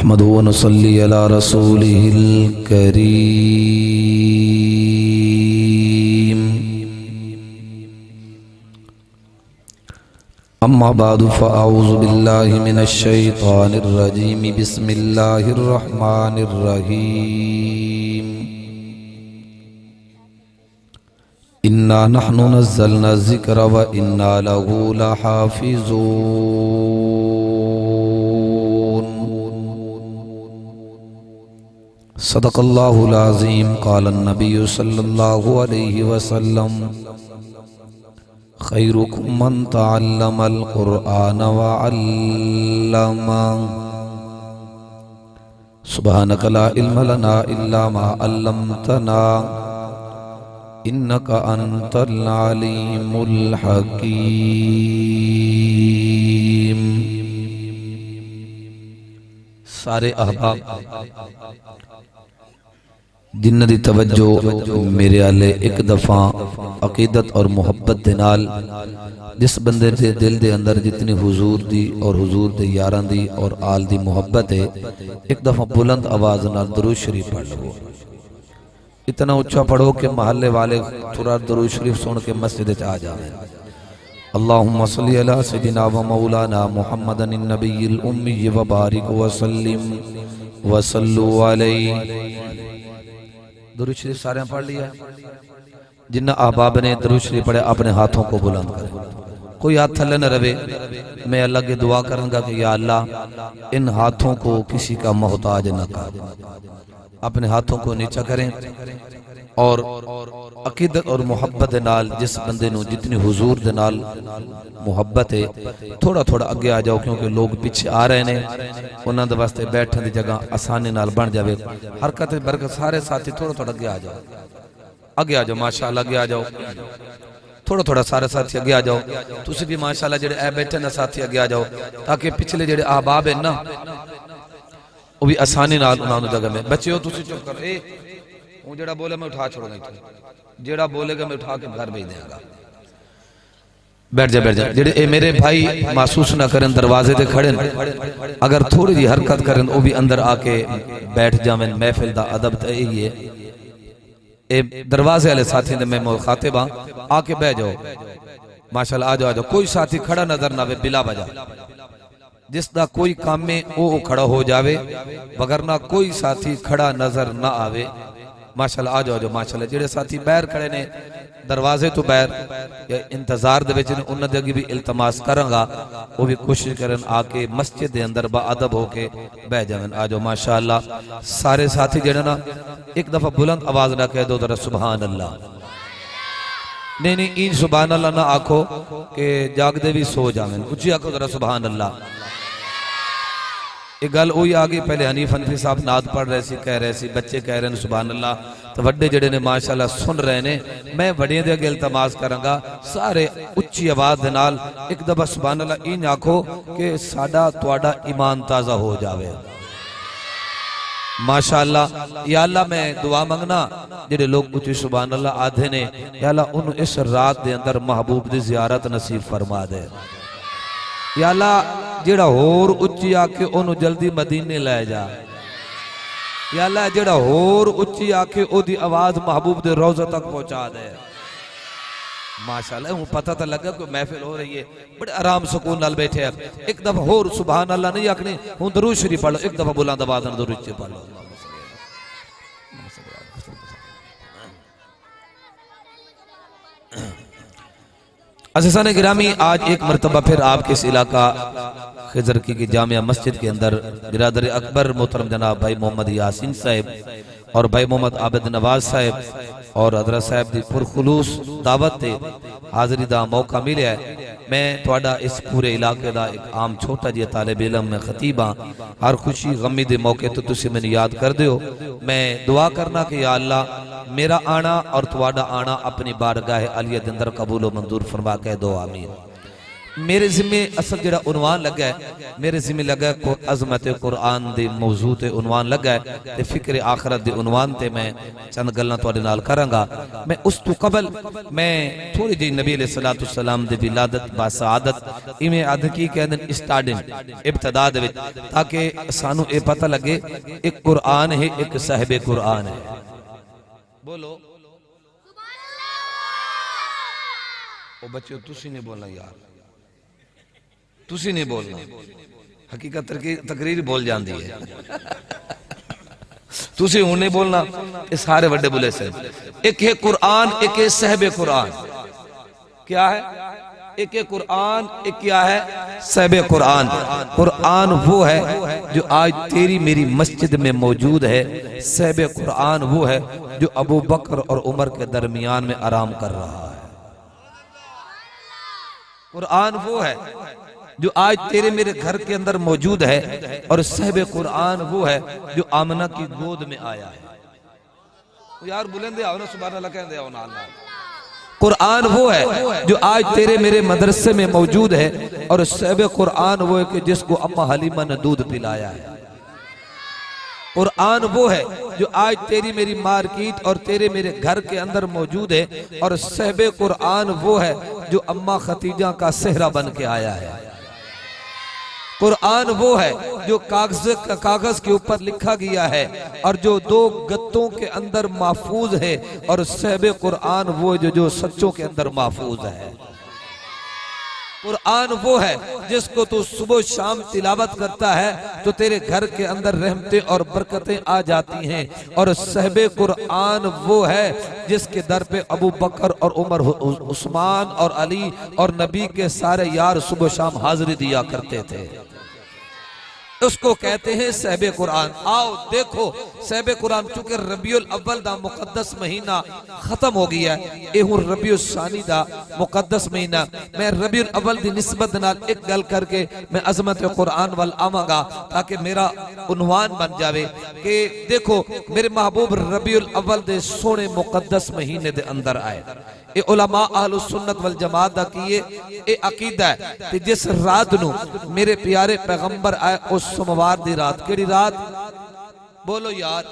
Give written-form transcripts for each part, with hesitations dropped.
नहमदुहु व नसल्ली अला रसूलिहिल करीम। अम्मा बादु फ़अऊज़ु बिल्लाहि मिनश शैतानिर रजीम। बिस्मिल्लाहिर रहमानिर रहीम। इन्ना नहनु नज़्ज़लना ज़िक्र व इन्ना लहू लहाफ़िज़ून। सदक़ल्लाहुल अज़ीम। क़ालन नबिय्यु सल्लल्लाहु अलैहि वसल्लम खैरुकुम मन तअल्लमल क़ुरआन व अल्लमा। सुब्हानक ला इल्म लना इल्ला मा अल्लमतना इन्नका अंतल अलीमुल हकीम। सारे अहबाब जिन्हां दी तवज्जो मेरे आले एक दफा अकीदत और मुहब्बत दे नाल जिस बंदे दे दिल दे अंदर जितनी हुजूर दी और हुजूर दे यारां दी और आल दी मुहब्बत है, एक दफा बुलंद आवाज नाल दरूद शरीफ पढ़ लो। इतना ऊंचा पढ़ो कि महल्ले वाले थोड़ा दरूद शरीफ सुन के मस्जिद आ जाए। अल्लाहुम्मा सल्ली अला सय्यिदिना व मौलाना मुहम्मदिन नबिय्यिल उम्मी व बारिक व सल्लिम व सल्लु अलैहि। दरूद शरीफ सारे पढ़ लिया। जिन्ना अहबाब ने दरूद शरीफ पढ़े अपने हाथों को बुलंद करें, कोई हाथ थल्ले न रहे। मैं अल्लाह की दुआ करूंगा कि या अल्लाह इन हाथों को किसी का मोहताज न कर। अपने हाथों को नीचा करें और अकीदत और मुहब्बत नाल जिस बंदे नू जितनी हुजूर दे नाल मुहब्बत है, थोड़ा थोड़ा अगे आ जाओ, क्योंकि लोग पीछे आ रहे हैं। उन्हां दे वास्ते बैठने की जगह आसानी नाल बन जाए। हरकत बरकत सारे साथी थोड़ा थोड़ा अगे आ जाओ, अगे आ जाओ। माशाअल्लाह अगे आ जाओ, थोड़ा थोड़ा सारे साथी अगे आ जाओ। तुसी भी माशाअल्लाह जेडे ए बैठे ना साथी अगे आ जाओ, ताकि पिछले जेडे अहबाब है ना वो भी आसानी नाल उन्होंने जगह में। बच्चे तुसी चुप कर। वो जेड़ा बोले मैं उठा छोड़ूंगा, जेड़ा बोलेगा मैं उठा के घर भेज देगा। बैठ जा बैठ जा। जेडे मेरे भाई महसूस ना करें दरवाजे ते खड़े, अगर थोड़ी जी हरकत करें वो भी अंदर आके बैठ जावें। महफिल दा अदब तो यही है। ए दरवाजे वाले साथी ने मैं मुखातिब हां, आके बैठ जाओ। माशाल्लाह आ जाओ आ जाओ। कोई साथी खड़ा नजर ना आवे बिला वजह, जिसका कोई काम में वो खड़ा हो जावे, वगरना कोई साथी खड़ा नजर ना आवे। माशाल्लाह आ जाओ जो। माशाल्लाह जेडे साथी बाहर खड़े ने दरवाजे तो बाहर या इंतजार दे विच ने, उन्हां दे अगे भी इल्तमास करांगा वो भी कोशिश करन आके मस्जिद दे अंदर बाअदब होके बैठ जावन। आ जाओ माशाल्लाह। सारे साथी जेडे ना एक दफा बुलंद आवाज ना कह दो जरा सुभान अल्लाह। नहीं नहीं, इन सुभान अल्लाह ना आखो कि जागदे भी सो जावें। उच्ची आखो जरा सुभान अल्लाह। एक गल वही आ गई, पहले हनीफ हनफी साहब नाद पढ़ रहे सी, कह रहे सी, बच्चे कह रहे हैं सुभान अल्लाह, तो वड्डे जेडे ने माशाअल्लाह सुन रहे ने। मैं वड्डियां दे अगे इल्तमास करांगा सारे उच्ची आवाज दे नाल एक दफा सुभान अल्लाह इन आखो कि साडा तुहाडा ईमान ताजा हो जावे। माशाअल्लाह। या अल्लाह मैं दुआ मंगना जेडे लोग उच्ची सुभान अल्लाह आधे ने, या अल्लाह उन इस रात दे अंदर महबूब दी ज़ियारत नसीब फरमा दे। या अल्लाह जेड़ा होर उच्ची आके ओनू जल्दी मदीने ले जा। या अल्लाह जेड़ा होर उच्ची आके ओदी आवाज महबूब दे रोज़ा तक पहुंचा दे। माशाअल्लाह। हूं पता तो लगा कोई महफिल हो रही है, बड़े आराम सुकून नाल बैठे हैं। एक दफा होर सुभान अल्लाह नहीं आखनी, हूं दरूद शरीफ पढ़ लो। एक दफा बुलंद आवाज नाल दरूद शरीफ पढ़ लो। अज़ीज़ान गिरामी, आज एक मरतबा फिर आपके इस इलाका खिजर की जामिया मस्जिद के अंदर बिरादर अकबर मोहतरम जनाब भाई मोहम्मद यासीन साहब और भाई मोहम्मद आबिद नवाज साहब और हजरत साहब की पुरखुलूस दावत से हाज़री का मौका मिले है। मैं थोड़ा इस पूरे इलाके का एक आम छोटा जिहा तालिब इल्म में खतीब हाँ। हर खुशी गमी के मौके तो तुसी मैंने याद कर दो। मैं दुआ करना कि या अल्लाह मेरा आना और तुहाडा आना अपनी बारगाह अलिया दे अंदर कबूल मंजूर फरमा के दो आमीन। मेरे जिम्मे असल जड़ा उनवान लगा है, मेरे जिम्मे लगा है अजमत कुरान दे मौजू ते उनवान लगा है ते फिक्र आखरत दे उनवान ते मैं चंद गल्लां तुहाडे नाल करांगा। मैं उस तो कबल मैं थोड़ी जी नबी अलैहिस्सलातु वस्सलाम दे विलादत बा सआदत इवें अद की कहंदे स्टार्टिंग इब्तिदा दे विच ताकि सानू ए पता लगे एक कुरान है, एक साहिब कुरान है। बोलो ओ बच्चों तुसी नहीं बोलना यार, तुसी नहीं बोलना, हकीकत तकरीर बोल जाती है। तुसी हूं नहीं बोलना, ये सारे बड़े बुले से। एक है कुरान, एक है साहिब कुरान। क्या है? एक है कुरान, एक क्या है? साहिब कुरान। कुरान वो है जो आज तेरी मेरी मस्जिद में मौजूद है, साहिब कुरान वो है जो अबू बकर और उमर के दरमियान में आराम कर रहा है। कुरान वो है जो आज तेरे मेरे घर के अंदर मौजूद है, और साहिब कुरान वो है जो आमना की गोद में आया है। तो यार बुलंदे आओ ना, सुभान अल्लाह कहंदे आओ नाल नाल। कुरान वो है जो आज तेरे मेरे मदरसे में मौजूद है, और साहिब कुरान वो है कि जिसको अम्मा हलीमा ने दूध पिलाया है। कुरान वो है जो आज तेरी मेरी मार्केट और तेरे मेरे घर के अंदर मौजूद है, और साहिब कुरान वो है जो अम्मा खतीजा का सेहरा बन के आया है। कुरान वो है जो कागज के ऊपर लिखा गया है और जो 2 गत्तों के अंदर महफूज है, और साहिब कुरान वो जो सच्चों के अंदर महफूज है। कुरान वो है जिसको तू सुबह शाम तिलावत करता है तो तेरे घर के अंदर रहमतें और बरकतें आ जाती हैं, और साहिब कुरान वो है जिसके दर पे अबू बकर और उमर, उस्मान और अली और नबी के सारे यार सुबह शाम हाजिरी दिया करते थे। उसको कहते हैं साहिब कुरान। आओ देखो साहिब कुरान, चूंकि रबीउल अव्वल दा मुकद्दस महीना खत्म हो गया है, ये हूं रबीउल सानी दा मुकद्दस महीना। मैं रबीउल अव्वल दी निस्बत नाल एक गल करके मैं अजमत कुरान वाल आवांगा ताकि मेरा उन्वान बन जावे कि देखो मेरे महबूब रबीउल अव्वल दे सोने मुकद्दस महीने दे अंदर आए। ये उलमा अहलु सुन्नत वल जमात दा की ये अकीदा है कि जिस रात नू मेरे प्यारे पैगंबर आए उस सोमवार दी रात, केड़ी रात? बोलो यार,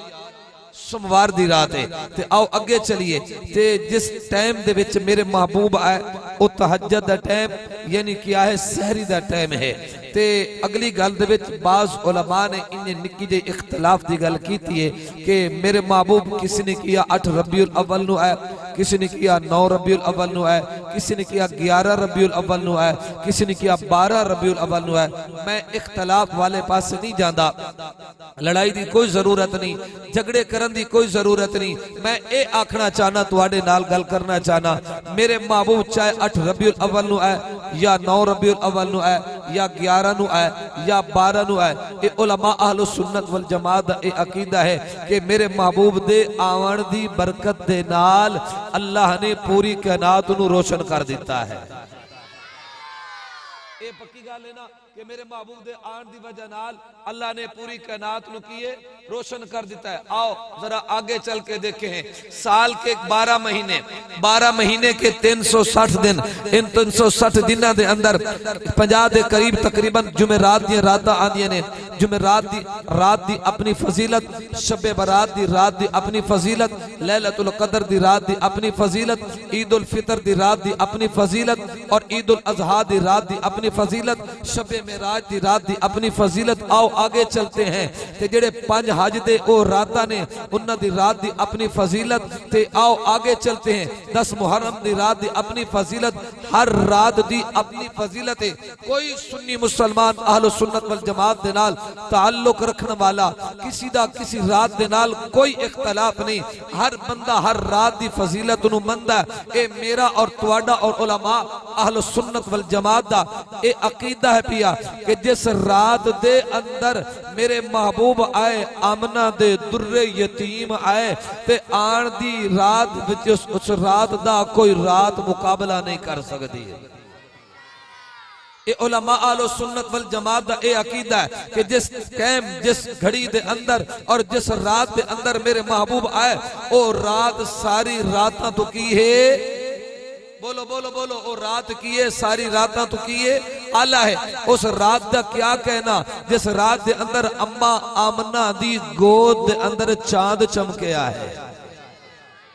सोमवार दी रात है। ते आओ अगे चलिए, ते जिस टाइम दे विच मेरे महबूब आए वो तहज्जुद दा टाइम यानी क्या है, सहरी दा टाइम है। ते अगली गल दे विच बाज़ उलमा ने इन्ने निक्की जी इख्तिलाफ दी गल कीती है कि मेरे महबूब किसी ने किया 8 रबीउल अव्वल नु आए, किसी ने किया 9 रबीउल अव्वल नु आए, किसी ने किया 11 रबीउल अव्वल नु आए, किसी ने किया 12 रबीउल अव्वल नु आए। मैं इख्तिलाफ वाले पास नहीं जांदा, लड़ाई दी कोई जरूरत नहीं, झगड़े करन दी कोई जरूरत नहीं। मैं ये आखना चाहना, तुहाडे नाल गल करना चाहना, मेरे महबूब चाहे 8 रबीउल अव्वल नु आए या 9 रबीउल अव्वल नु आए या 11 नु आए या 12 नु आए, ये उलमा अहलु सुन्नत वल जमात दा ये अकीदा है कि मेरे महबूब दे आवन दी बरकत दे नाल अल्लाह ने पूरी कायनात नू रोशन कर दिता है। ये पक्की गल है ना कि मेरे महबूब दे आन दी वजह नाल अल्लाह ने पूरी कायनात नू किए रोशन कर दिता है। आओ जरा आगे चल के देखें, साल के 12 महीने, 12 महीने के 360 दिन, इन 360 दिनों के अंदर 50 के करीब तकरीबन जुमेरात दी रातां आंदियां ने। जुमेरात दी रात दी अपनी फजीलत, शबे बरात दी रात दी अपनी फजीलत, लैलतुल कदर दी रात दी अपनी फजीलत, ईद उल फितर दी रात दी अपनी फजीलत, और ईद उल अजहा दी रात दी अपनी फजीलत, शबे मेराज दी रात दी अपनी फजीलत। आओ आगे चलते हैं ते जेड़े 5 हज दे ओ रातां ने उन्हां दी रात दी अपनी फजीलत। ते आओ आगे चलते हैं, 10 मुहर्रम दी रात दी अपनी फजीलत, हर रात दी अपनी फजीलत है। कोई सुन्नी मुसलमान अहले सुन्नत वल जमात दे नाल ताल्लुक रखने वाला किसी दा किसी रात दे नाल कोई इख्तलाफ नहीं, हर बंदा हर रात दी फजीलत नू मनदा है। ए मेरा और तुहाडा और उलमा अहले सुन्नत वल जमात दा ए अकीदा है पिया कि जिस रात दे अंदर मेरे महबूब आए, आमना दे दुर्रे यतीम आए, ते आन दी रात विच उस रात दा कोई रात मुकाबला नहीं कर सकती है। ये उलमा अहले सुन्नत वल जमात दा ये अकीदा है कि जिस टाइम जिस घड़ी दे अंदर और जिस रात दे अंदर मेरे महबूब आए, ओ रात सारी रातां तो की है बोलो बोलो बोलो ओ रात किए सारी रातां तो किए आला है उस रात दा क्या कहना जिस रात दे अंदर अम्मा आमना दी गोद दे अंदर चांद चमकिया है।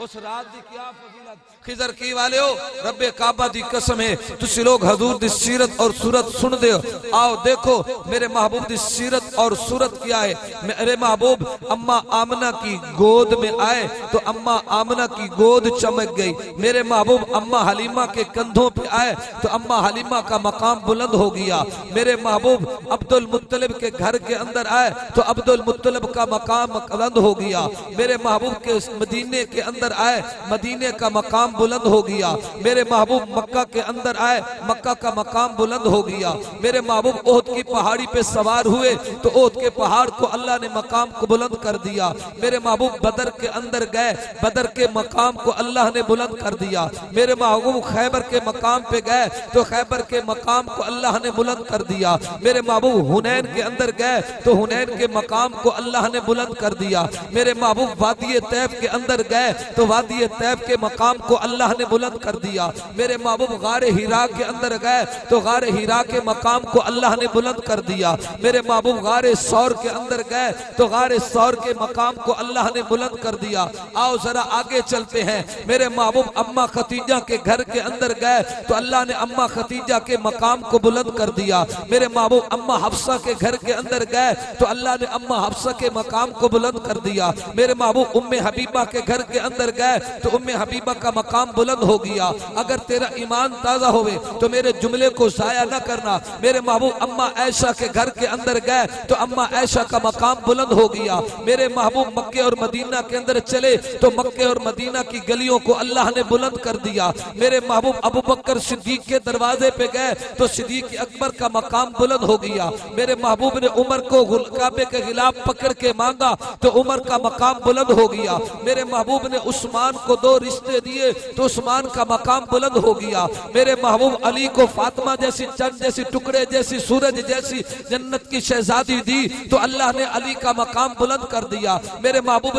उस रात दी क्या फजीलत खिजर की वाले हो रब्बे काबा दी कसम है तुसी लोग हजूर दी सीरत और सूरत सुन दे आओ देखो मेरे महबूब दी सीरत और सूरत क्या है। मेरे महबूब अम्मा आमना की गोद में आए तो अम्मा आमना की गोद चमक गई। मेरे महबूब अम्मा हलीमा के कंधों पे आए तो अम्मा हलीमा का मकाम बुलंद हो गया। मेरे महबूब अब्दुल मुत्तलिब के घर के अंदर आए तो अब्दुल मुत्तलिब का मकाम बुलंद हो गया। मेरे महबूब के मदीने के अंदर आए मदीने का मकाम बुलंद हो गया। मेरे महबूब मक्का के अंदर आए मक्का का मकाम बुलंद हो गया। मेरे महबूब ओहद की पहाड़ी पे सवार हुए तो ओहद के पहाड़ को अल्लाह ने मकाम को बुलंद कर दिया। मेरे महबूब बदर के अंदर गए बदर के मकाम को अल्लाह ने बुलंद कर दिया। मेरे महबूब खैबर के मकाम पे गए तो खैबर के मकाम को अल्लाह ने बुलंद कर दिया। मेरे महबूब हुनैन के अंदर गए तो हुनैन के मकाम को अल्लाह ने बुलंद कर दिया। मेरे महबूब वादी तैब के अंदर गए तो वादी तैब के मकाम को अल्लाह ने बुलंद कर दिया। मेरे महबूब गारे हीरा के अंदर गए तो गारे हीरा के मकाम को अल्लाह ने बुलंद कर दिया। मेरे महबूब गारे सौर के अंदर गए तो गारे सौर के मकाम को अल्लाह ने बुलंद कर दिया। आओ जरा आगे चलते हैं। मेरे महबूब अम्मा खतीजा के घर के अंदर गए तो अल्लाह ने अम्मा खतीजा के मकाम को बुलंद कर दिया। मेरे महबूब अम्मा हफ्सा के घर के अंदर गए तो अल्लाह ने अम्मा हफ्सा के मकाम को बुलंद कर दिया। मेरे महबूब उम्मे हबीबा के घर के अंदर गए तो उम्मे हबीबा का मकाम बुलंद हो गया। अगर तेरा ईमान ताजा होवे तो मेरे जुमले को जाया न करना। मेरे महबूब अम्मा ऐशा के घर के अंदर गए तो अम्मा ऐशा का मकाम बुलंद हो गया। मेरे महबूब मक्के और मदीना के अंदर चले तो मक्के और मदीना की गलियों को अल्लाह ने बुलंद कर दिया। मेरे महबूब अबू बकर सिद्दीक के दरवाजे पे गए तो सिद्दीक अकबर का मकाम बुलंद हो गया। मेरे महबूब ने उमर को काबे के खिलाफ पकड़ के मांगा तो उमर का मकाम बुलंद हो गया। मेरे महबूब ने उस्मान को 2 रिश्ते दिए तो उस्मान का मकाम बुलंद हो गया। मेरे महबूब अली को फातिमा जैसी चंद जैसी टुकड़े जैसी सूरज जैसी जन्नत की शहजादी दी तो अल्लाह ने अली का मकाम बुलंद कर दिया। मेरे महबूब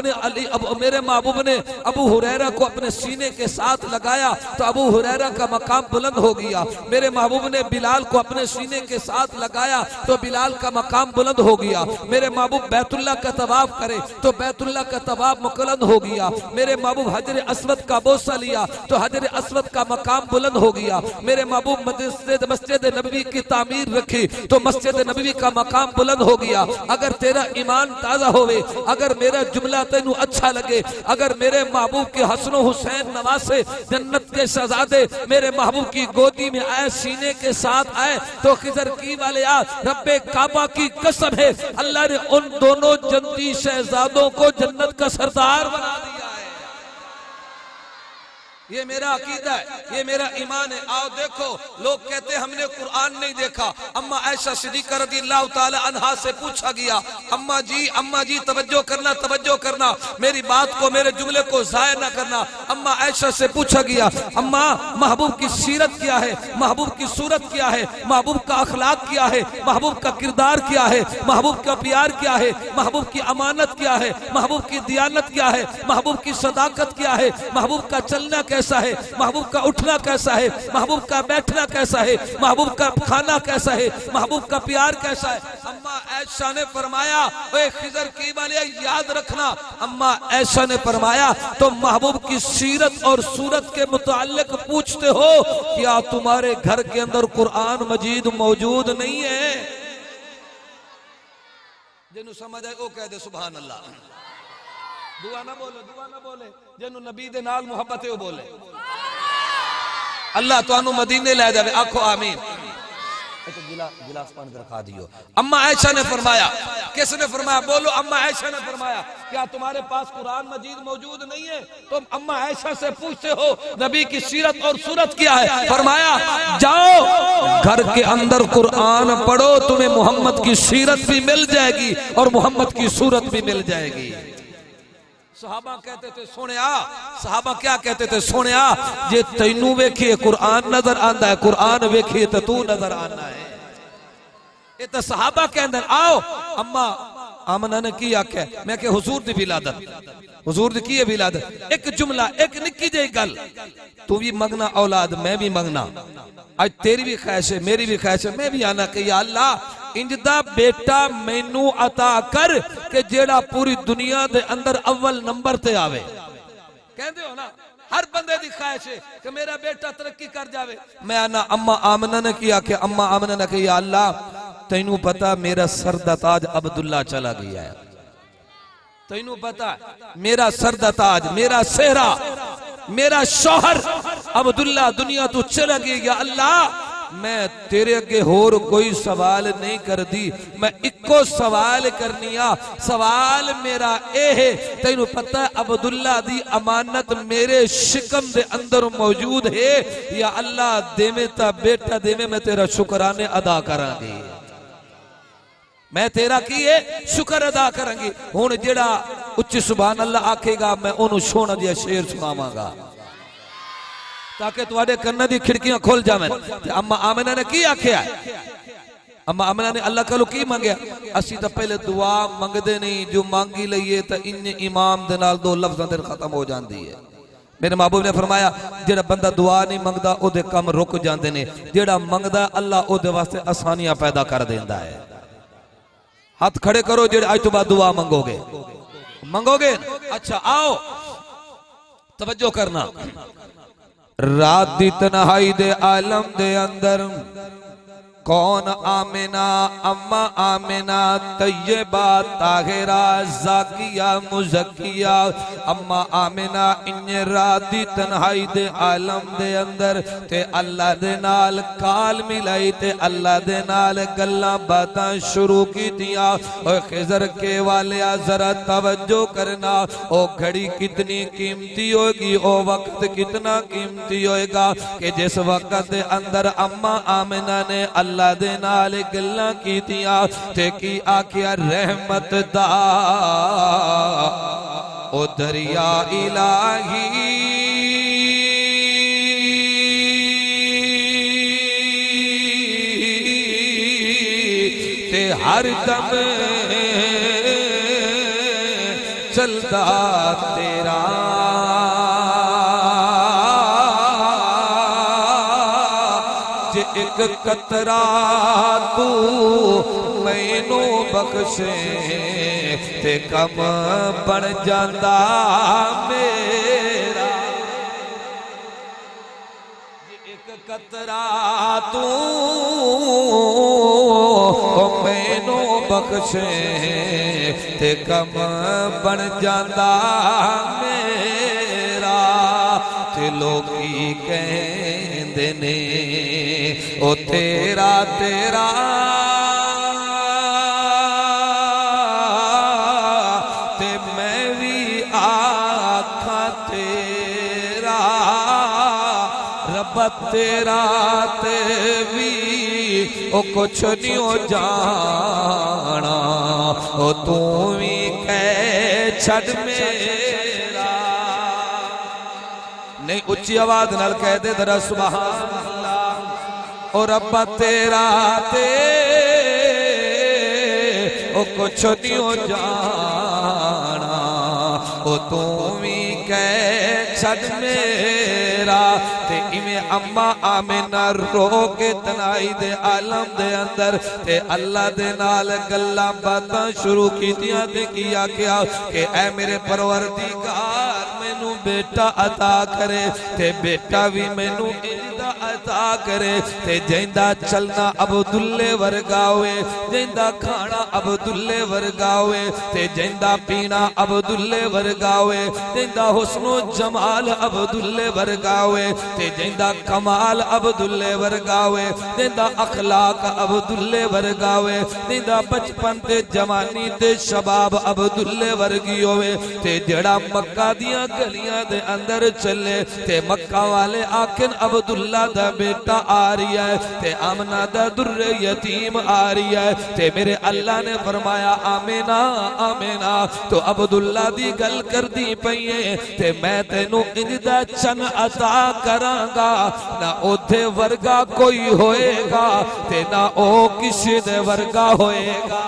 ने अबू हुरैरा को अपने सीने के साथ लगाया तो अबू हुरैरा का मकाम बुलंद हो गया। मेरे महबूब ने बिलाल को अपने सीने के साथ लगाया तो बिलाल का मकाम बुलंद हो गया। मेरे महबूब बैतुल्लाह का तवाफ करे तो बैतुल्लाह का तवाफ बुलंद हो गया। मेरे महबूब हजर अस्वद का बोसा लिया तो हजर अस्वद का मकाम बुलंद हो गया। मेरे महबूब मस्जिद नबवी की तामीर रखी तो मस्जिद नबवी का मकाम बुलंद हो गया। अगर तेरा ईमान ताजा होवे अगर मेरा जुमला तेनू अच्छा लगे अगर मेरे महबूब के हसनो हुसैन नवासे जन्नत के शहजादे मेरे महबूब की गोदी में आए सीने के साथ आए तो खिजर की वाले रब्बे काबा की कसम है अल्लाह ने उन दोनों जन्नती शहजादों को जन्नत का सरदार बना दिया है। ये मेरा अकीदा है, ये मेरा ईमान है। आओ देखो लोग कहते हैं हमने कुरान नहीं देखा। अम्मा आयशा सिद्दीक़ा रज़ियल्लाहु ताला अन्हा से पूछा गया अम्मा जी तवज्जो करना मेरी बात को मेरे जुमले को जाया ना करना। अम्मा आयशा से पूछा गया अम्मा महबूब की सीरत क्या है, महबूब की सूरत क्या है, महबूब का अखलाक क्या है, महबूब का किरदार क्या है, महबूब का प्यार क्या है, महबूब की अमानत क्या है, महबूब की दियानत क्या है, महबूब की सदाकत क्या है, महबूब का चलना कैसा है, महबूब का उठना कैसा है, महबूब का बैठना कैसा है, महबूब का खाना कैसा है, महबूब का प्यार कैसा है। अम्मा ऐशा ने फरमाया ओए खिजर की वाले याद रखना अम्मा ऐशा ने फरमाया तो महबूब की सीरत और सूरत के मुताल्लिक पूछते हो क्या तुम्हारे घर के अंदर कुरान मजीद मौजूद नहीं है। जिन्हों समझ आए वो कह दे सुभान अल्लाह। दुआ ना बोले जिन्हों नबी दे नाल मुहब्बत है वो बोले अल्लाह तुहानू मदीने ले जावे आखो आमीन। एक गिलास पानी रखा दियो। अम्मा आयशा ने फरमाया किसने फरमाया बोलो अम्मा आयशा ने फरमाया क्या तुम्हारे पास कुरान मजीद मौजूद नहीं है। तुम अम्मा आयशा से पूछते हो नबी की सीरत और सूरत क्या है। फरमाया जाओ घर के अंदर कुरान पढ़ो तुम्हें मोहम्मद की सीरत भी मिल जाएगी और मोहम्मद की सूरत भी मिल जाएगी। सहाबा कहते थे सोनिया सहाबा क्या कहते थे सोनिया जे तैनू वेखिए कुरान नजर आंदा है कुरान वेखिए तो तू नजर आना है। ये तो सहाबा के अंदर आओ अम्मा आमना ने की आख्या मैं कि हुजूर दी विलादत, हुजूर दी की है विलादत। एक जुमला एक निक्की जी गल, तू भी मंगना औलाद मैं भी मंगना, आज तेरी भी ख्वाहिश है मेरी भी ख्वाहिश है, मैं भी आना कि या अल्लाह इंजदा बेटा मैनू अता कर के जेड़ा पूरी दुनिया दे अंदर अव्वल नंबर ते आवे। कहते हो ना हर बंदे की ख्वाहिश है कि मेरा बेटा तरक्की कर जावे। मैं आना अम्मा आमना ने किया कि अम्मा आमना ने कहा अल्लाह तैनू पता मेरा सर दा ताज अब्दुल्ला चला गया है, तैनू पता मेरा सर दा ताज मेरा सेहरा मेरा शौहर अब्दुल्ला दुनिया तो चला गया। अल्लाह मैं तेरे अगे होर कोई सवाल नहीं कर दी, मैं इको सवाल करनिया। सवाल मेरा ए है तेनू पता है अब्दुल्ला दी अमानत मेरे शिकम दे अंदर मौजूद है, या अल्लाह देवे ता बेटा देवे मैं तेरा शुक्राने अदा करांगी, मैं तेरा की है शुक्र अदा करांगी। हुण जेड़ा उच्च सुभान अल्लाह आखेगा मैं ओनू सोना दिया शेर सुनावांगा ताकि तुहाडे कन्ना दी खिड़कियां खुल जावन। अम्मा आमिना ने की आख्या, अम्मा आमिना ने अल्लाह कोलों की मंगया, असी तो पहले दुआ मंगदे नहीं, जो मांगी लईए तो इन इमाम दे नाल दो लफ्ज़ां दे खत्म हो जाती है। मेरे महबूब ने फरमाया जेड़ा बंदा दुआ नहीं मंगदा ओदे कम रुक जाते ने, जेड़ा मंगदा अल्लाह ओदे वास्ते आसानियां पैदा कर देंदा है। हाथ खड़े करो जेड़े आज तो बाद दुआ मंगोगे, मंगोगे। अच्छा आओ तवज्जो करना, रात दी तन्हाई दे आलम दे अंदर कौन आमिना अम्मा आमिना तैयबा ताहिरा ज़ाकिया मुज़क्किया। अम्मा आमिना इन रात दी तन्हाई दे आलम दे अंदर ते अल्लाह दे नाल काल मिलाई ते अल्लाह दे नाल गल्लां बातां शुरू कीतियां। ओए खिज़र के वालिया जरा तवज्जो करना, ओ घड़ी कितनी कीमती होगी, ओ वक्त कितना कीमती होएगा कि जिस वक्त दे अंदर अम्मा आमिना ने अल्लाह दे नाल गल्लां कीतियां ते की आख्या रहमत दा ओ दरिया इलाही ते हर दम चलदा तेरा एक कतरा तू मैनू बख्शे ते कम बन जांदा मेरा। एक कतरा तू मैनू बख्शे ते कम बन जांदा मेरा। ते लोकी कहंदे ने ओ तेरा तेरा ते मैं भी आखा तेरा, रब्बा तेरा ते भी ओ कुछ नहीं हो जाना, ओ तू भी कह छड़ मेरा। नहीं उच्ची आवाज नाल कह दे जरा सुभान अल्लाह। और रब्बा तेरा ते ओ कुछ नहीं हो जाना, ओ तू भी कह छड़ मेरा। ते इवें अम्मा आमिना रो के तनाई दे आलम दे अंदर ते अल्लाह दे नाल गल्लां बातां शुरू कीतियां ते की आख्या कि ऐ मेरे परवरदिगार मैनू बेटा अता करे ते बेटा भी मैनू इंदा अता करे ते जिंदा चलना अब्दुल्ले वर्गा होए, जिंदा खाना अब्दुल्ले वर्गा होए ते जिंदा पीना अब्दुल्ले वर्गा होए, जिंदा हुस्नो जमाल अब्दुल्ले वर्गा होए ते जिंदा कमाल अब्दुल्ले वर्गा होए, जिंदा अखलाक अब्दुल्ले वर्गा होए, जिंदा बचपन ते जवानी ते शबाब अब्दुल्ले वर्गी होए ते जड़ा मक्का दियां गलियां दे अंदर चले ते मक्का वाले आखन अब्दुल्ला दा बेटा आ रही है ते आमना दा दुर्रे यतीम आ रही है ते मेरे अल्लाह ने फरमाया आमिना आमिना तो अब्दुल्ला दी गल कर दी पईए ते मैं तेनू इंदा चन अता करांगा, ना ओथे वर्गा कोई होएगा ते ना ओ किसी दे वर्गा होएगा।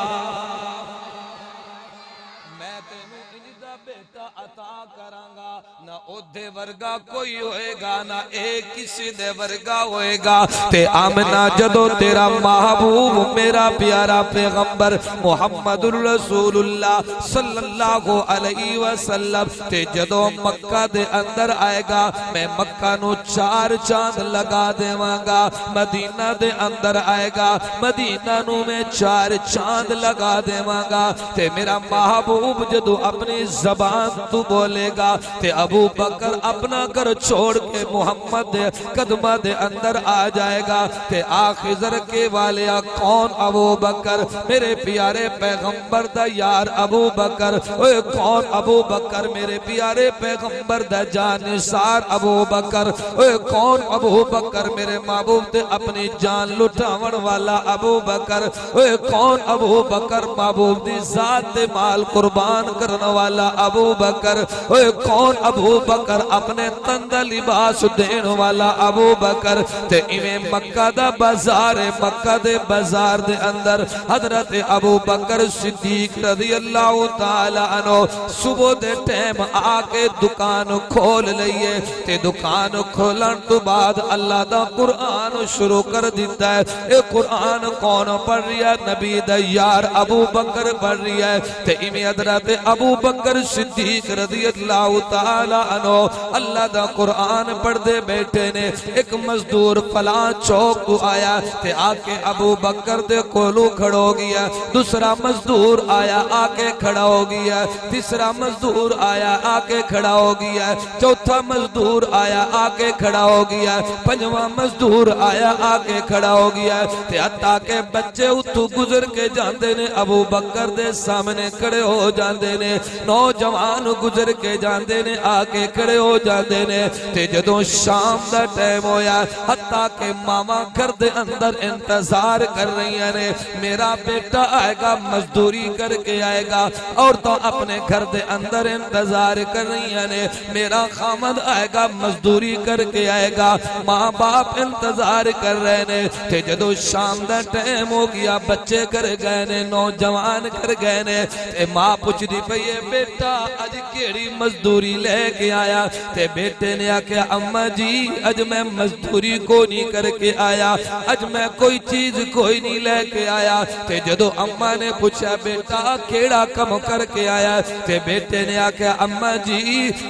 ओदे वर्गा कोई होएगा ना, एक किसी दे वर्गा होएगा। ते आमना जदों तेरा महबूब मेरा प्यारा पैगंबर मुहम्मदुर रसूलुल्लाह सल्लल्लाहु अलैहि वसल्लम ते जदों मक्का दे अंदर आएगा, मैं मक्का नू 4 चांद लगा देवांगा। मदीना दे अंदर आएगा, मदीना नू मैं 4 चांद लगा देवांगा। ते मेरा महबूब जदों अपनी ज़बान तू बोलेगा ते अबू बकर अपना घर छोड़ के मुहम्मद दे कदमा दे अंदर आ जाएगा। ते आखिर के वाले कौन अबू बकर, मेरे प्यारे पैगंबर दा यार अबू बकर। ओए कौन अबू बकर, मेरे प्यारे पैगंबर दा जानिसार अबू बकर। ओए कौन अबू बकर, मेरे महबूब ते अपनी जान लुटावन वाला अबू बकर। ओए कौन अबू बकर, महबूब दी जात ते माल कुर्बान करने वाला अबू बकर। ओए कौन अबू बकर, अपने तन दा लिबास देन वाला अबू बकर। ते इवें मक्का दा बाजार, मक्का दे बाजार दे अंदर हजरत अबू बकर सिद्दीक रज़ी अल्लाह तआला अन्हु सुबह दे टाइम आके दुकान खोल लईए। ते दुकान खोलन तो बाद अल्लाह दा कुरान शुरू कर दिता है। ये कुरान कौन पढ़ रहा है? नबी दा यार अबू बकर पढ़ रहा है। ते इवें हजरत अबू बकर सिद्दीक रज़ी अल्लाह तआला अन्हु अल्लाह दा कुरान पढ़ते बैठे ने। एक मजदूर फलां चौक को आया ते आके अबू बकर दे कोलू खड़ो गया। दूसरा मजदूर आया आके खड़ा हो गया। तीसरा मजदूर आया आके खड़ा हो गया। चौथा मजदूर आया आके खड़ा हो गया। पंजवा मजदूर आया आके खड़ा हो गया। ते हत्ता के बच्चे उतों गुजर के जाते ने, अबू बकर दे सामने खड़े हो जाते ने। नौजवान गुजर के जाते ने, आके खड़े हो जाते ने। ते जदों शाम दा टाइम होया, हत्ता के मामा घर दे अंदर इंतजार कर रही ने, मेरा बेटा आएगा मजदूरी करके आएगा। और तो अपने घर दे अंदर इंतजार कर रही ने, मेरा खामद आएगा मजदूरी करके आएगा। माँ बाप इंतजार कर रहे ने। ते जदों शाम दा टाइम हो गया, बच्चे कर गए ने, नौजवान कर गए ने। ते माँ पुछदी पई है, बेटा अज केड़ी मजदूरी लेके आया? ते बेटे ने आख्या, अम्मा जी अज मैं मजदूरी को नहीं करके आया, अज मैं कोई चीज कोई नहीं लेके आया। ते जदों अम्मा ने पूछा, बेटा केड़ा कम करके आया? ते बेटे ने आख्या, अम्मा जी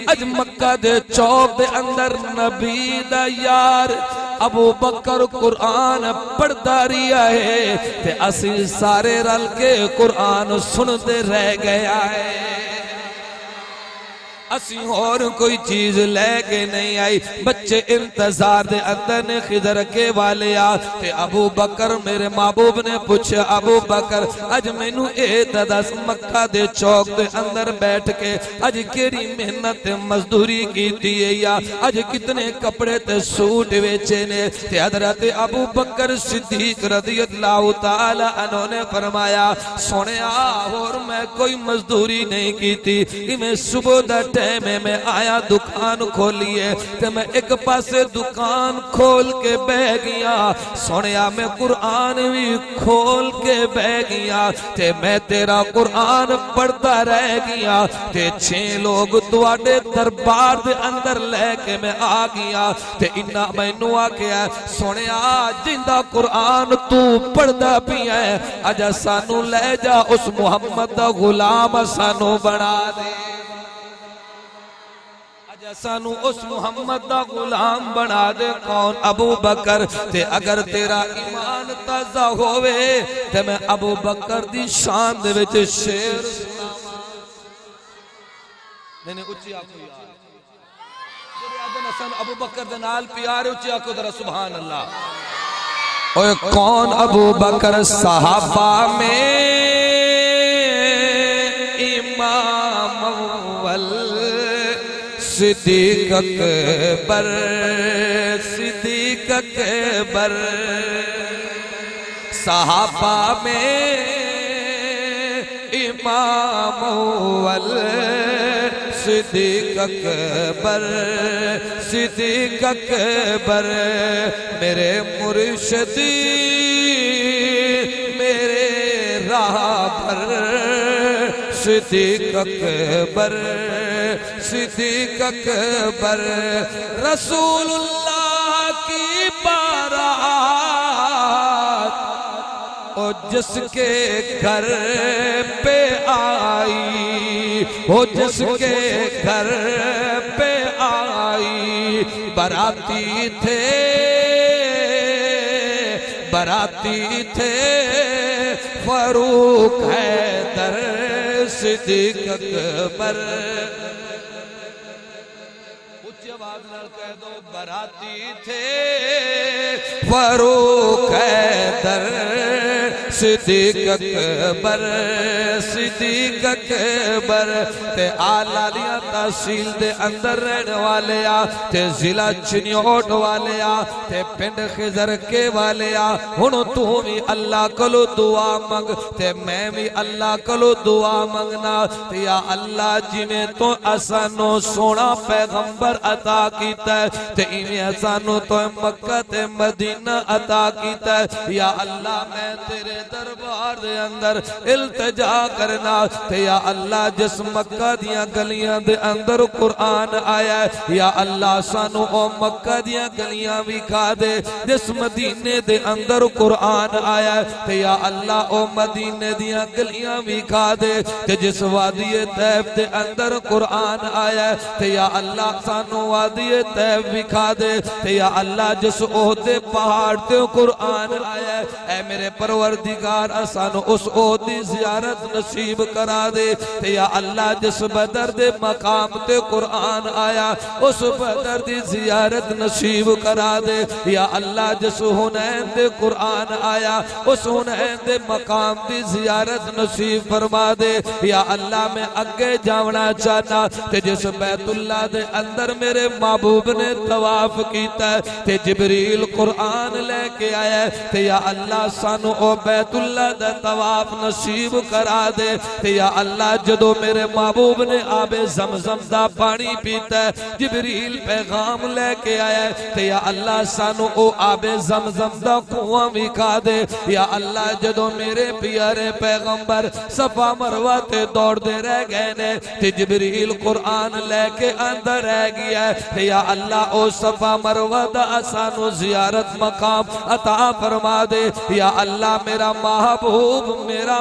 अज मक्का दे चौक दे अंदर नबी दा यार अबू बकर कुरान पढ़ता रिया है। ते असी सारे रल के कुरान सुनते रह गया है। असी और कोई चीज लेके नहीं आई। बच्चे इंतजार दे अंदर ने, खिदर के वाले आ। ते अबू बकर मेरे महबूब ने पूछा, अबू बकर अज मैनू ए दस मक्का दे चौक दे अंदर बैठ के अज केड़ी मेहनत मजदूरी की है, या अज कितने कपड़े ते सूट वेचे ने? ते हजरत अबू बकर सिद्दीक रज़ी अल्लाह तआला अन्हु ने फरमाया, सोनिया और मैं कोई मजदूरी नहीं की थी। इवें सुबह दा टाइम मैं आया, दुकान खोली है, ते मैं एक पासे दुकान खोल के बह गया। सोनिया मैं कुरान भी खोल के बह गया। ते मैं तेरा कुरान पढ़ता रह गया। ते 6 लोग तुहाडे दरबार दे अंदर लेके मैं आ गया। ते इन्ना मैनू आख्या, सोनिया जिंदा कुरान तू पढ़दा पिया है, अज सानू ले जा उस मुहम्मद दा गुलाम सानू बना दे। सानू उस मुहम्मद दा गुलाम बना दे। कौन? अबू बकर। ते अगर तेरा ईमान ताजा होवे ते मैं अबू बकर दी शान दे विच शेर सुनावां। नहीं उच्ची आखो यार, जेरे आदन सन अबू बकर दे नाल प्यार, उच्ची आखो जरा सुभान अल्लाह। ओए कौन अबू बकर? सहाबा में इमाम अव्वल सिद्दीक अकबर, सिद्दीक अकबर। सहाबा में इमाम अव्वल सिद्दीक अकबर, सिद्दीक अकबर। मेरे मुर्शिदी मेरे राह पर सिद्दीक अकबर, सिद्दीक अकबर, रसूलुल्लाह की बारात ओ जिसके घर पे आई, ओ जिसके घर पे आई, बराती थे फारूक हैदर सिद्दीक अकबर। उच्च आवाज नाल कह दो, बराती थे फारूक हैदर सिद्दीक अकबर, सिद्दीक अकबर। ते आलालिया तहसील दे अंदर रहने वाले आ, ते जिला चिन्योट वाले आ, ते पिंड खिजर के वाले आ। हुण तू भी अल्लाह कोलो दुआ मंग, ते मैं भी अल्लाह कोलो दुआ मंगना। ते या अल्लाह जिवें तो असानू सोना पैगंबर अता कीता, ते इवें असानू तो मक्का ते मदीना अता कीता। या अल्लाह मैं तेरे दरबार दे अंदर इल्तिजा करना, ते या अल्लाह जिस मक्का दियां गलियां दे अंदर कुरान आया, या अल्लाह सानू ओ मक्का दियां गलियां विखा दे जिस मदीने दे अंदर कुरान आया। ते या अल्लाह ओ मदीने दियां गलियां विखा दे ते जिस वादी तैफ दे अंदर कुरान आया। ते या अल्लाह सानू वादी तैफ विखा दे, ते या अल्लाह जिस ओहदे पहाड़ ते कुरान आया। ऐ मेरे परवरदिगार सानू उस ओहदी ज़ियारत नसीब करा दे। ते या अल्लाह जिस बदर दे मकाम ते कुरान आया, उस बदर दी ज़ियारत नसीब करा दे। या अल्लाह जिस हुनैन दे कुरान आया, उस हुनैन दे मकाम दी ज़ियारत नसीब फरमा दे। या अल्लाह मैं अगे जावना चाहना, ते जिस बैतुल्लाह दे अंदर मेरे महबूब ने तवाफ कीता, ते जिबरील कुरान लेके आया। ते या अल्लाह सानू ओ बैतुल्लाह दा तवाफ नसीब करा दे। ते या अल्लाह जदों मेरे महबूब ने आबे ज़मज़म दा पानी पीता, जिबरील पैगाम लेके आया। ते या अल्लाह सानू ओ आबे ज़मज़म दा कुआं विखा दे। या अल्लाह जदों मेरे प्यारे पैगंबर सफा मरवा ते दौड़ते रह गए ने, ते जिबरील कुरान लेके अंदर रह गया। ते या अल्लाह ओ सफा मरवा दा सानू ज़ियारत मकाम अता फरमा दे। या अल्लाह मेरा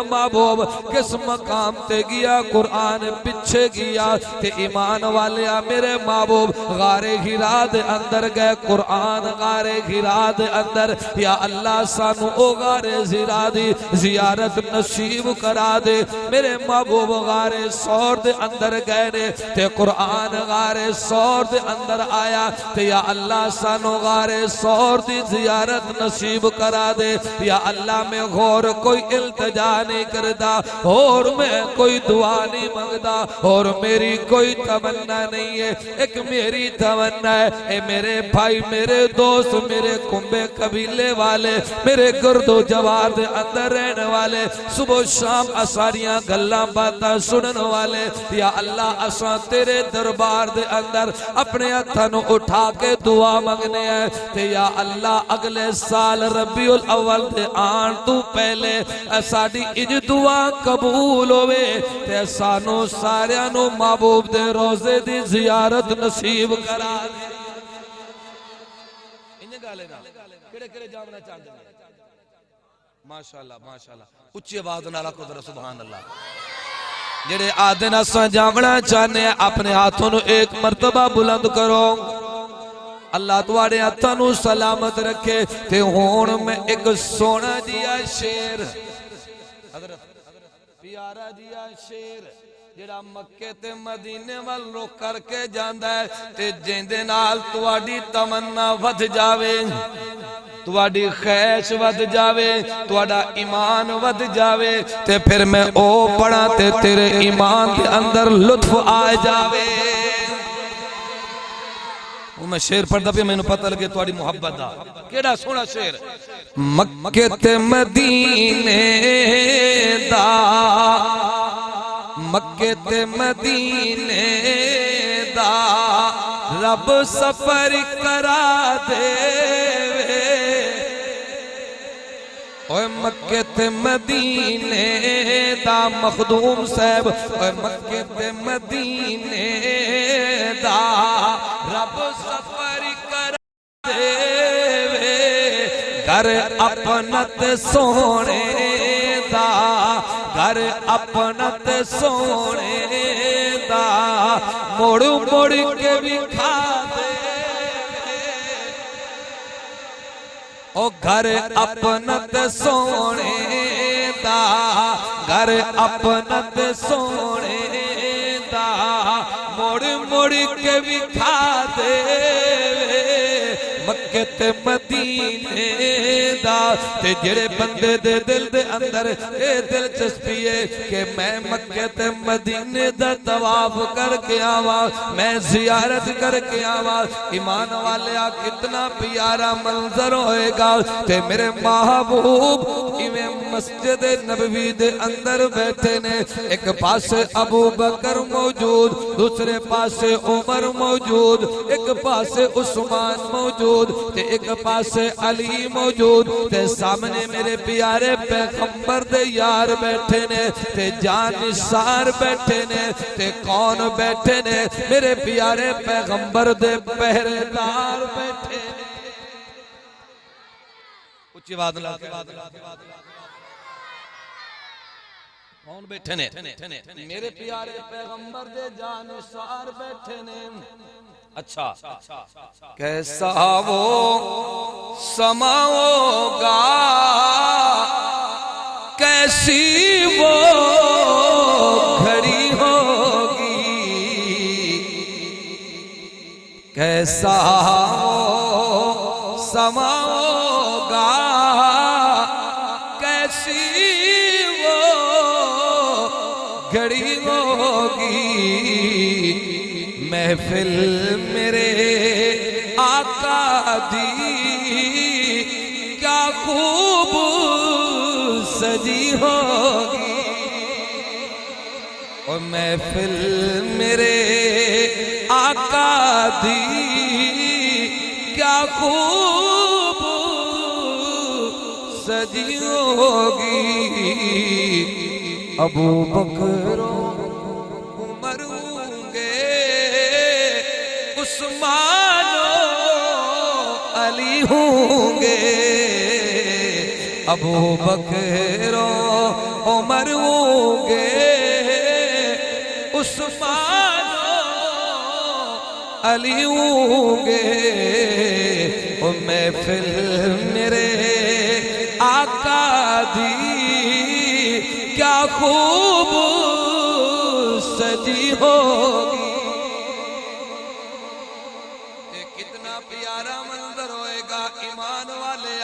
महबूब किस मकाम ते गया, कुरान पिछे गया। ते ईमान वाले मेरे महबूब गारे हिरा दे अंदर गए, कुरान गारे हिरा दे अंदर। या अल्लाह सानू ओ गारे हिरा दी ज़ियारत नसीब करा दे। मेरे महबूब गारे सौर दे अंदर गए ने, ते कुरान गारे सौर दे अंदर आया। ते या अल्लाह सानू गारे सौर दी ज़ियारत नसीब करा दे। या अल्लाह मैं और कोई इल्तिजा नहीं करता, और मैं कोई दुआ नहीं मांगता, और मेरी कोई तमन्ना नहीं है। एक मेरी तमन्ना है, ए मेरे भाई, मेरे दोस्त, मेरे कुंबे कबीले वाले, मेरे गुर्दो जवार दे अंदर रहने वाले, सुबह शाम असारियां गल्लां बातां सुनने वाले। या अल्लाह असा तेरे दरबार दे अंदर अपने हत्थां नूं उठा के दुआ मंगने हैं। ते या अल्लाह अगले साल रबीउल अव्वल दे आन तू पहले साडी इज दुआ कबूल होवे, ते सानू सारियां नू महबूब दे रोजे दी ज़ियारत नसीब करा दे। इन्ने गाले ना केड़े जावना चाहंदे ने? माशाअल्लाह माशाअल्लाह, उच्ची आवाज नाल आखो जरा सुभान अल्लाह। जेड़े आदे ना असां जावना चाहने अपने हाथों नू एक मर्तबा बुलंद करो। अल्लाह तुहाडे हत्थां नू सलामत रखे। ते हुण मैं एक सोना जिहा शेर, हज़रत प्यारा जिहा शेर जेड़ा मक्के ते मदीने वाल रुख करके जांदा है, ते जिंदे नाल तुहाडी तमन्ना वध जावे, तुहाडी ख्वाहिश वध जावे, तुहाडा ईमान वध जावे। ते फिर मैं ओ पढ़ा ते तेरे ईमान के अंदर लुत्फ आ जावे। मैं शेर पढ़दा पे मैनू पता लगे तुहाडी मुहब्बत दा। केड़ा सोहना शेर, मक्के ते मदीने दा, मक्के ते मदीने दा रब सफर करा दे। ओए मक्के ते मदीने दा मखदूम साहब, ओए मक्के ते मदीने दा रब सफर कर देवे, घर अपनत सोने दा, घर अपनत सोने दा, मुड़ मुड़ के विखा दे। ओ घर अपनत सोने दा, घर अपनत सोने दा, मुड़ मुड़ के विखा दे। मक्के ते मदीने दा ते जेड़े बंदे दे दिल दे अंदर ए दिलचस्पी है कि मैं मक्के ते मदीने दा तवाफ करके आवा, मैं जियारत करके आवा। ईमान वाले कितना प्यारा मंजर होएगा ते मेरे महबूब इवें मस्जिद नबवी दे अंदर बैठे ने, एक पासे अबू बकर मौजूद, दूसरे पासे उमर मौजूद, एक पासे उस्मान मौजूद, ते एक पासे अली मौजूद, ते सामने मेरे प्यारे पैगंबर दे यार बैठे ने, ते जानिसार बैठे ने, ते कौन बैठे ने? मेरे प्यारे पैगंबर दे पहरेदार बैठे। उच्ची आवाज ला के कौन बैठे ने? मेरे प्यारे पैगंबर दे जानिसार बैठे ने। अच्छा, कैसा वो समा होगा, कैसी वो घड़ी होगी, कैसा वो समा होगा, कैसी वो घड़ी होगी। महफिल मेरे आका दी क्या खूब सजी होगी, और महफिल मेरे आका दी क्या खूब सजी होगी। अबू बकर उमर उस्मानो अली होंगे, अबू बकर उमर होंगे, उस्मानो अली होंगे। ओ महफिल मेरे आका दी क्या खूब सजी होगी। प्यारा मंजर होएगा ईमान वाले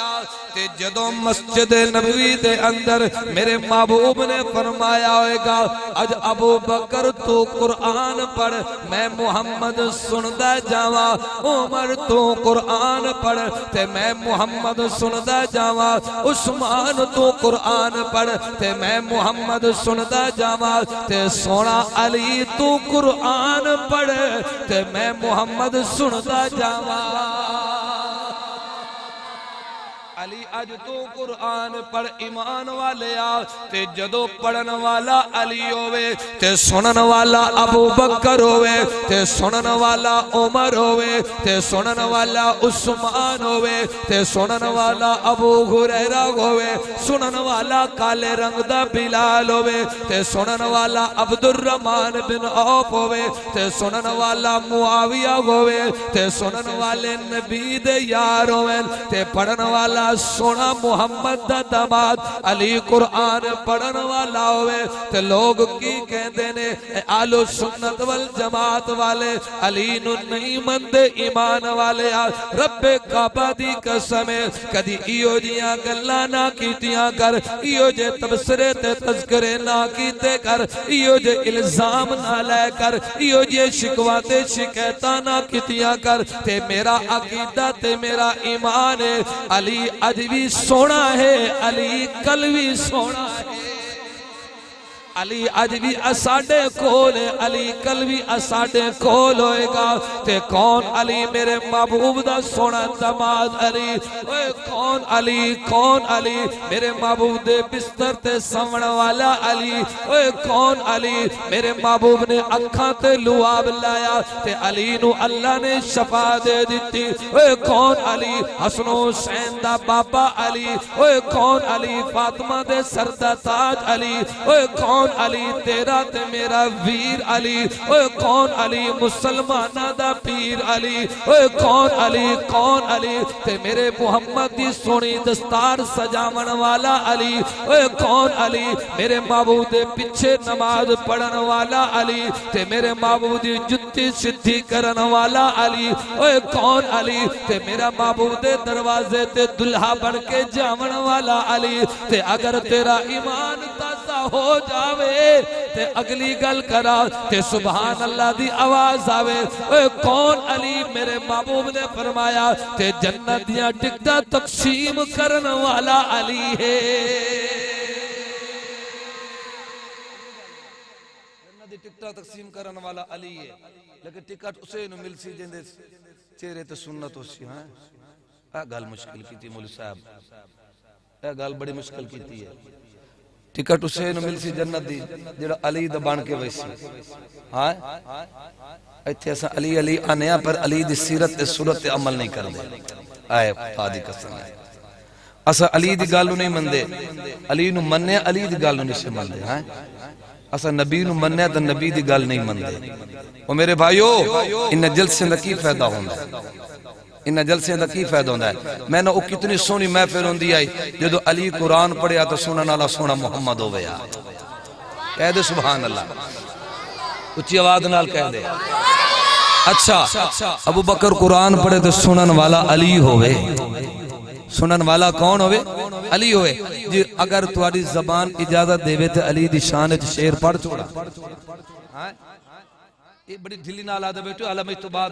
ते जदों मस्जिद नबवी दे अंदर मेरे महबूब ने फरमाया होएगा, अज अबू बकर तू कुरान पढ़, मैं मुहम्मद सुनदा जावा। उमर तू कुरान पढ़ ते मैं मुहम्मद सुनदा जावा। उस्मान तू कुरान पढ़ ते मैं मुहम्मद सुनदा जावा। ते सोना अली तू कुरान पढ़ ते मैं मुहम्मद सुनदा जावा। अली अज तू कुरान पढ़ ईमान वाले ते जदों पढ़न वाला अली होवे ते सुनन वाला अबू बकर होवे ते सुनन वाला उमर होवे ते सुनन वाला उस्मान होवे ते सुनन वाला अबू हुरैरा होवे, सुनन वाला काले रंग दा बिलाल होवे ते सुनन वाला अब्दुर्रहमान बिन औफ होवे ते सुनन वाला मुआविया होवे ते सुनन वाले नबी दे यार होवे ते पढ़न वाला सोना मुहम्मद दा दामाद अली कुरान पढ़न वाला होवे ते लोग की कहते ने आलो सुन्नत वल जमात वाले अली नु नहीं मनदे ईमान वाले। रब्बे काबा दी कसम कदी इहो जियां गल्लां ना कीतियां कर, इहो जे तबसरे ते तज़किरे ना कीते कर, इहो जे इल्जाम ना लै कर, इहो जे शिकवा ते शिकायतां ना कीतियां कर। ते मेरा अकीदा ते मेरा ईमान है अली अज भी सोना है, अली कल भी सोना है। अली अज भी असाडे कोल है, अली कल भी असाडे कोल होएगा। ते कौन अली मेरे महबूब दा सोना दमाद अली। ओए कौन अली मेरे महबूब दे बिस्तर ते सवण वाला अली। ओए कौन अली मेरे महबूब ने अखां ते लुआब लाया ते अली नू अल्लाह ने शफा दे दिती। ओए कौन अली हसनो हुसैन दा बाबा अली। ओए कौन अली फातिमा दे सर दा ताज अली। ओए कौन अली तेरा ते मेरा वीर अली। ओए कौन अली मुसलमाना दा पीर अली। ओए कौन अली ते मेरे मुहम्मद दी सोनी दस्तार सजावन वाला अली। ओए कौन अली मेरे महबूब दे पीछे नमाज पढ़न वाला अली ते मेरे महबूब दी जुत्ती सिद्धि करन वाला अली। ओए कौन अली ते मेरा महबूब दे दरवाजे ते दुल्हा बन के जावन वाला अली। ते अगर तेरा ईमान ताजा हो जावे ते अगली गल करा ते सुभान अल्लाह दी आवाज आवे। ओए कौन अली मेरे महबूब ने फरमाया ते जन्नत दियां टिकटां तकसीम करन वाला अली है। जन्नत दी टिकटां तकसीम करन वाला अली है। लेकिन टिकट उसे नु मिलसी जिंदे चेहरे ते सुन्नत होसी। हां आ गल मुश्किल कीती मौलवी साहब, ए गल बड़ी मुश्किल कीती है। टिकट उसे नु मिलसी जन्नत दी जेड़ा अली दा बन के वैसी। हां इत्थे असां अली अली आने पर अली दी सीरत ते सूरत ते अमल नहीं करदे। आए खुदा दी कसम है असां अली दी गल नहीं मनदे, अली नु मन्ने अली दी गल नहीं मनदे। हां असां नबी नु मन्ने ते नबी दी गल नहीं मनदे। ओ मेरे भाइयों इन जलसे दा की फायदा होंदा है? इन जलसे का की फायदा होता है? मैंने वो कितनी सोहनी महफिल होंदी आई जो अली कुरान पढ़िया तो सुनने वाला सोना मुहम्मद हो गया। कह दे सुभान अल्लाह, उच्ची आवाज नाल कह दे। अच्छा अबू बकर कुरान पढ़े तो सुनन वाला अली होवे। सुनन वाला कौन होवे? अली होवे जी। अगर तुम्हारी जबान इजाजत देवे तो अली दी शान च शेर पढ़ छोड़ा। ये बड़ी ढिली नाल आदे बेटो आलम इस तो बाद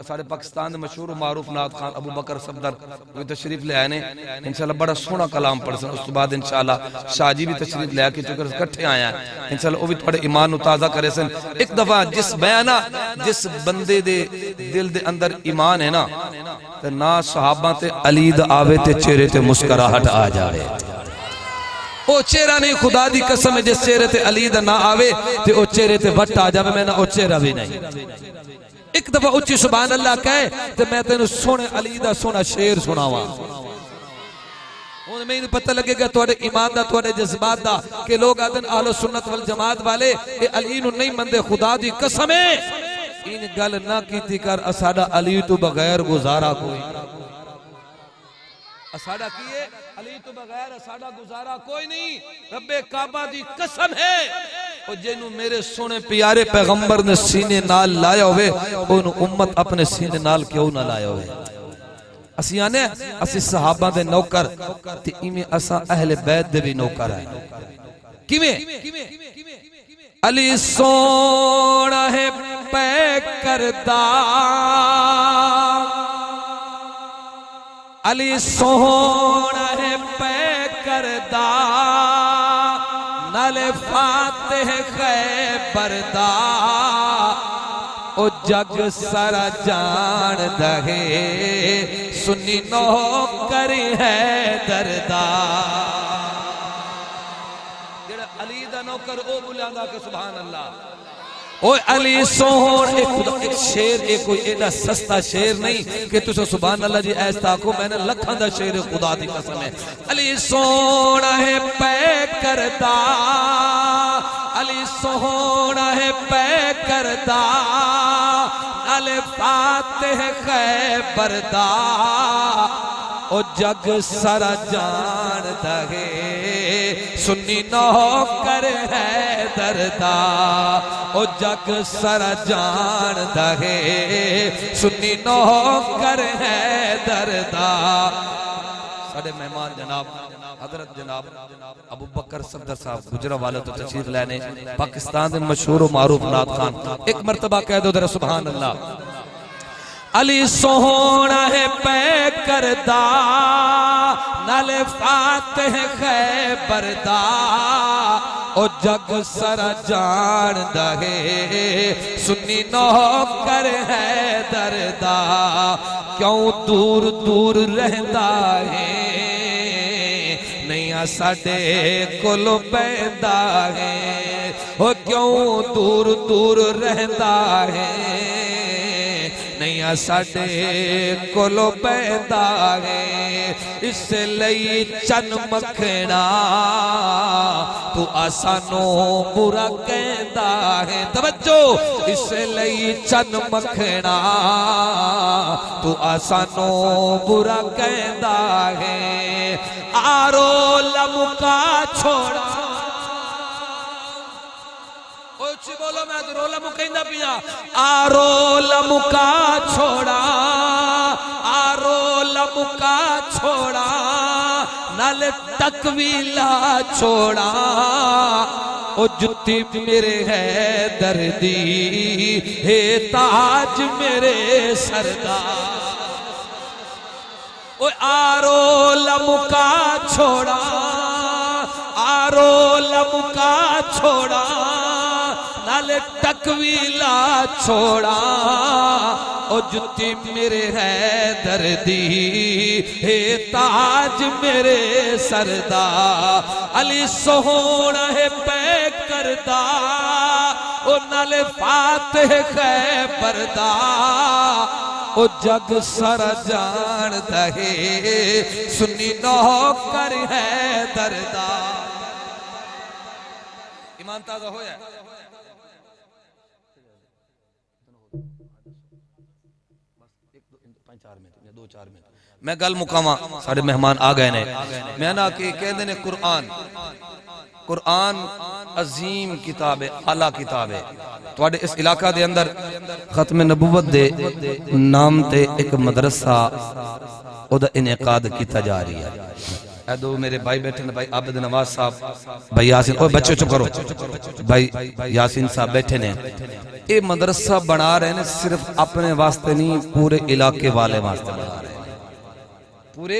सारे पाकिस्तान में मशहूर मारूफ नाथ खान अबू बकर सफदर वो तशरीफ ले आए ने। इंशाल्लाह बड़ा सोहना कलाम पढ़ सन। उस तो बाद इंशाल्लाह शाहजी भी तशरीफ ले आके चुकर इकट्ठे आया इंशाल्लाह वो भी थोड़े ईमान नु ताजा करे सन। एक दफा जिस बयाना जिस बंदे दे दिल दे अंदर ईमान है ना ते ना सहाबा ते अली दा आवे ते चेहरे ते मुस्कुराहट आ जाए। ओ चेहरा नहीं खुदा दी कसम है जिस चेहरे ते अली दा ना आवे ते ओ चेहरे ते वट आ जावे। मैं ना ओ चेहरा भी नहीं। एक दफा उच्ची सुभान अल्लाह कहे ते मैं तेनु सोने अली दा सोना शेर सुनावा। हुन मैनू पता लगेगा तुहाडे ईमान दा तुहाडे जज्बात दा कि लोग आदन अहले सुन्नत वल जमात वाले ए अली नु नहीं मनदे। खुदा दी कसम है इन गल ना कीती कर असाडा अली तो बगैर गुजारा कोई। असाडा की है अली तो बगैर असाडा गुजारा कोई नहीं। रब्बे काबा दी कसम है ओ जेनू मेरे सोने प्यारे पैगंबर ने सीने नाल लाया होवे ओनु उम्मत अपने सीने नाल क्यों ना लाया होवे। असी आने असी सहाबा दे नौकर ते इवें असा अहले बैत दे भी नौकर है। किवें अली सोना है पै करदा, अली सोना है पै करदा नाले फातिह खैबर दा। ओ जग सारा जान दहे सुन्नी नौकर है दरदा। जेड़ा अली दा नौकर ओ बुलांदा के सुभान अल्लाह। ओ अली सोहन एक शेर एक कोई एडा सस्ता शेर नहीं कि तुस सुभान अल्लाह जी ऐसा आखो। मैंने लखां दा शेर खुदा दी कसम है। अली सोहना है पै करदा, अली सोहना है पै करदा नाले फातिह खैबर दा। ओ जग सारा जान दहे सुन्नी नौकर है दरदा। ओ जग सारा जान दहे सुन्नी नौकर है दरदा। साडे मेहमान जनाब हजरत जनाब अबू बकर सफदर साहब गुजरावाला तो तशरीफ लाने पाकिस्तान के मशहूर मारूफ नाथ खान। एक मरतबा कह दो जरा सुभान अल्लाह। अली सोहना है पै करदा नाले फातिह खैबर दा। ओ जग सारा जानदा है सुन्नी नौकर है दरदा क्यों दूर दूर रहंदा है नहीं साडे कोल पैदा है ओ क्यों दूर दूर रहंदा है नहीं साडे कोलो पैदा है इस लई चन मखना तू आसानो बुरा कहता है तवज्जो इस लई चन मखना तू आसानो बुरा कहता है आरो लमुका छोड़ा बोलो मैं तो रोला मुकैंदा पिया आरो लमुका छोड़ा आरो लमुका छोड़ा नल तकवीला छोड़ा ओ जुत्ती मेरे है दर्दी हे ताज मेरे सरदार ओ आरो लमुका छोड़ा आरो लमुका छोड़ा नाले तकवीला छोड़ा ओ जुत्ती मेरे है दर्दी हे ताज मेरे सरदार अली सोहना है पै करदा ओ नाले फातिह है परदा ओ जग सारा जानदा है सुन्नी नौकर है दरदा ईमान ताज़ा होया मैं गल मुकावा साढ़े मेहमान आ गए ने मैं ना कि कहते ने कुरान कुरान अजीम किताब है आला किताब है तुहाडे इस इलाका दे अंदर खत्म नबुवत दे नाम ते एक मदरसा ओदा इनेकाद किया जा रही है ए दो मेरे भाई बैठे ने भाई आबिद नवाज साहब भाई यासीन ओ बच्चों चुप करो भाई यासीन साहब बैठे ने ये मदरसा बना रहे ने सिर्फ अपने वास्ते नहीं पूरे इलाके वाले वास्ते बना रहे पूरे